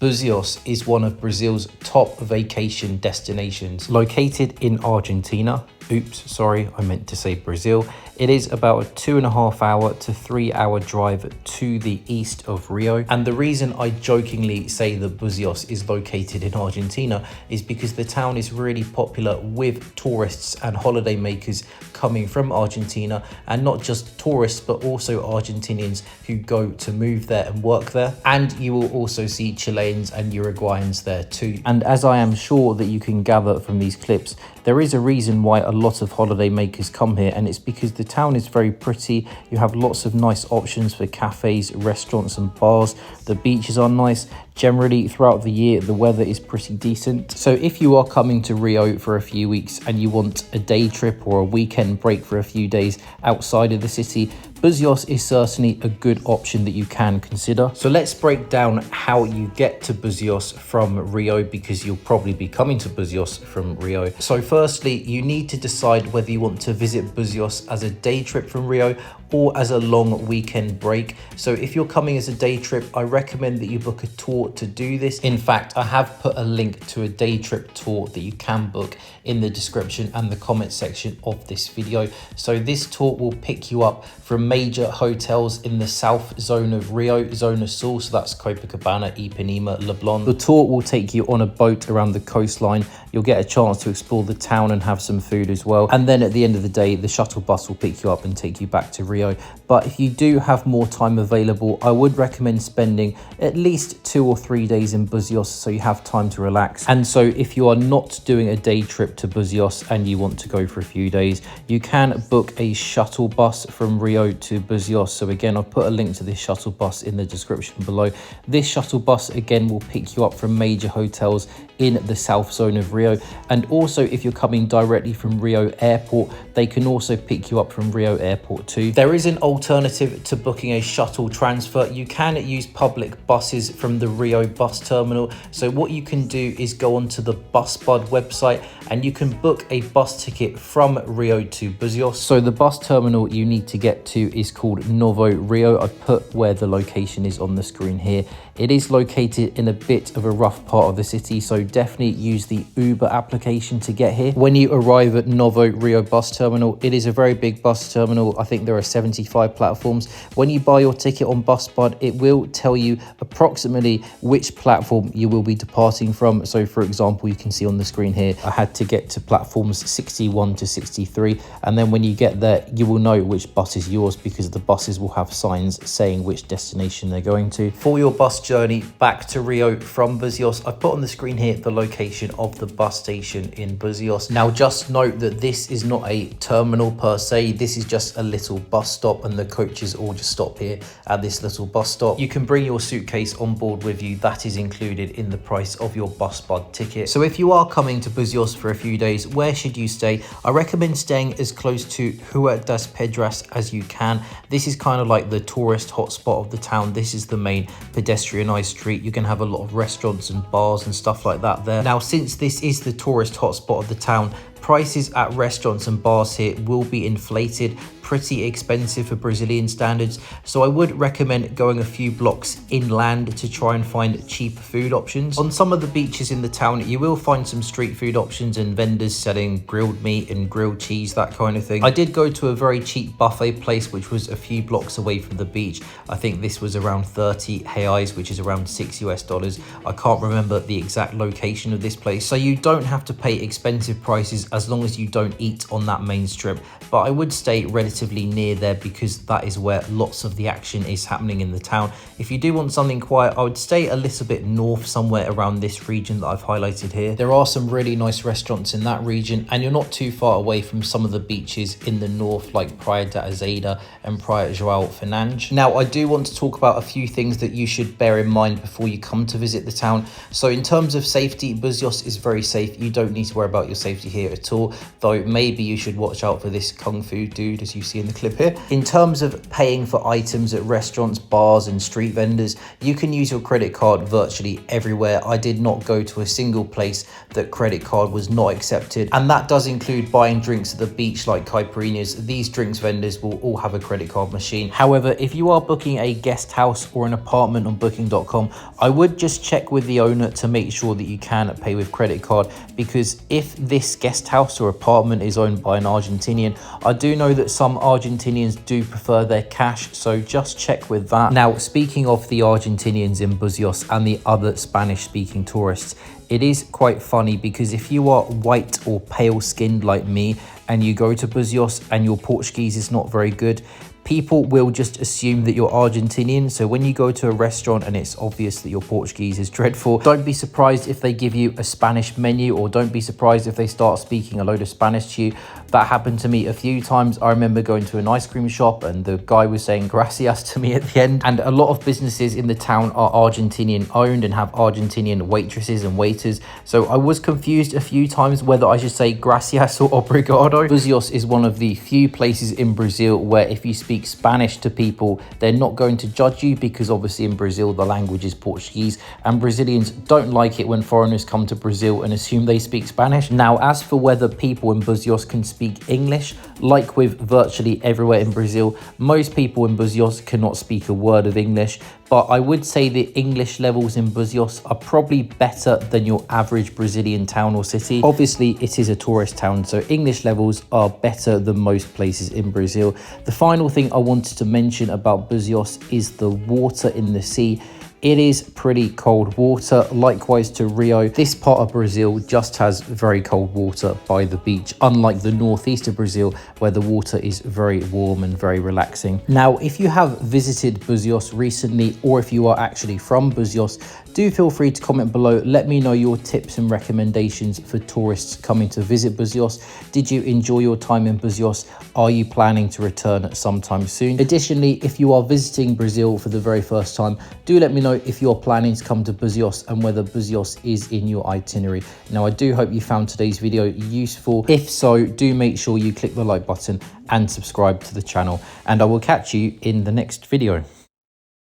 Buzios is one of Brazil's top vacation destinations. Located in Argentina, I meant to say Brazil. It is about a 2.5 hour to 3 hour drive to the east of Rio. And the reason I jokingly say that Buzios is located in Argentina is because the town is really popular with tourists and holiday makers coming from Argentina, and not just tourists, but also Argentinians who go to move there and work there. And you will also see Chileans and Uruguayans there too. And as I am sure that you can gather from these clips, there is a reason why a lot of holiday makers come here, and it's because the town is very pretty. You have lots of nice options for cafes, restaurants and bars. The beaches are nice. Generally, throughout the year, the weather is pretty decent. So if you are coming to Rio for a few weeks and you want a day trip or a weekend break for a few days outside of the city, Buzios is certainly a good option that you can consider. So let's break down how you get to Buzios from Rio, because you'll probably be coming to Buzios from Rio. So firstly, you need to decide whether you want to visit Buzios as a day trip from Rio or as a long weekend break. So if you're coming as a day trip, I recommend that you book a tour to do this. In fact, I have put a link to a day trip tour that you can book in the description and the comment section of this video. So this tour will pick you up from major hotels in the south zone of Rio, Zona Sul, so that's Copacabana, Ipanema, Leblon. The tour will take you on a boat around the coastline. You'll get a chance to explore the town and have some food as well. And then at the end of the day, the shuttle bus will pick you up and take you back to Rio. But if you do have more time available, I would recommend spending at least 2 or 3 days in Buzios so you have time to relax. And so if you are not doing a day trip to Buzios and you want to go for a few days, you can book a shuttle bus from Rio to Buzios. So again, I've put a link to this shuttle bus in the description below. This shuttle bus again will pick you up from major hotels in the south zone of Rio. And also if you're coming directly from Rio Airport, they can also pick you up from Rio Airport too. There is an alternative to booking a shuttle transfer. You can use public buses from the Rio bus terminal. So what you can do is go onto the BusBud website and you can book a bus ticket from Rio to Buzios. So the bus terminal you need to get to is called Novo Rio. I've put where the location is on the screen here. It is located in a bit of a rough part of the city, so definitely use the Uber application to get here. When you arrive at Novo Rio bus terminal, it is a very big bus terminal. I think there are 75 platforms. When you buy your ticket on BusBud, it will tell you approximately which platform you will be departing from. So for example, you can see on the screen here, I had to get to platforms 61 to 63. And then when you get there, you will know which bus is yours because the buses will have signs saying which destination they're going to. For your bus journey back to Rio from Buzios, I've put on the screen here the location of the bus station in Buzios. Now just note that this is not a terminal per se, this is just a little bus stop and the coaches all just stop here at this little bus stop. You can bring your suitcase on board with you, that is included in the price of your BusBud ticket. So if you are coming to Buzios for a few days, where should you stay? I recommend staying as close to Rua das Pedras as you can. This is kind of like the tourist hotspot of the town. This is the main pedestrianised street. You can have a lot of restaurants and bars and stuff like that there. Now, since this is the tourist hotspot of the town, prices at restaurants and bars here will be inflated, pretty expensive for Brazilian standards. So I would recommend going a few blocks inland to try and find cheaper food options. On some of the beaches in the town, you will find some street food options and vendors selling grilled meat and grilled cheese, that kind of thing. I did go to a very cheap buffet place, which was a few blocks away from the beach. I think this was around 30 reais, which is around $6 US. I can't remember the exact location of this place. So you don't have to pay expensive prices as long as you don't eat on that main strip. But I would stay relatively near there because that is where lots of the action is happening in the town. If you do want something quiet, I would stay a little bit north, somewhere around this region that I've highlighted here. There are some really nice restaurants in that region, and you're not too far away from some of the beaches in the north, like Praia da Azeida and Praia João Fernandes. Now, I do want to talk about a few things that you should bear in mind before you come to visit the town. So in terms of safety, Buzios is very safe. You don't need to worry about your safety here at all, though maybe you should watch out for this kung fu dude, as you see see in the clip here. In terms of paying for items at restaurants, bars and street vendors, you can use your credit card virtually everywhere. I did not go to a single place that credit card was not accepted, and that does include buying drinks at the beach like caipirinhas. These drinks vendors will all have a credit card machine. However, if you are booking a guest house or an apartment on booking.com, I would just check with the owner to make sure that you can pay with credit card, because if this guest house or apartment is owned by an Argentinian, I do know that some Argentinians do prefer their cash, so just check with that. Now, speaking of the Argentinians in Buzios and the other Spanish speaking tourists, it is quite funny because if you are white or pale skinned like me and you go to Buzios and your Portuguese is not very good, people will just assume that you're Argentinian. So when you go to a restaurant and it's obvious that your Portuguese is dreadful, don't be surprised if they give you a Spanish menu, or don't be surprised if they start speaking a load of Spanish to you. That happened to me a few times. I remember going to an ice cream shop and the guy was saying gracias to me at the end. And a lot of businesses in the town are Argentinian owned and have Argentinian waitresses and waiters. So I was confused a few times whether I should say gracias or obrigado. Buzios is one of the few places in Brazil where if you speak Spanish to people, they're not going to judge you, because obviously in Brazil the language is Portuguese and Brazilians don't like it when foreigners come to Brazil and assume they speak Spanish. Now, as for whether people in Buzios can speak English, like with virtually everywhere in Brazil, most people in Buzios cannot speak a word of English, but I would say the English levels in Buzios are probably better than your average Brazilian town or city. Obviously, it is a tourist town, so English levels are better than most places in Brazil. The final thing I wanted to mention about Buzios is the water in the sea. It is pretty cold water, likewise to Rio. This part of Brazil just has very cold water by the beach, unlike the northeast of Brazil where the water is very warm and very relaxing. Now, if you have visited Buzios recently, or if you are actually from Buzios, do feel free to comment below. Let me know your tips and recommendations for tourists coming to visit Buzios. Did you enjoy your time in Buzios? Are you planning to return sometime soon? Additionally, if you are visiting Brazil for the very first time, do let me know if you're planning to come to Buzios and whether Buzios is in your itinerary. Now, I do hope you found today's video useful. If so, do make sure you click the like button and subscribe to the channel, and I will catch you in the next video.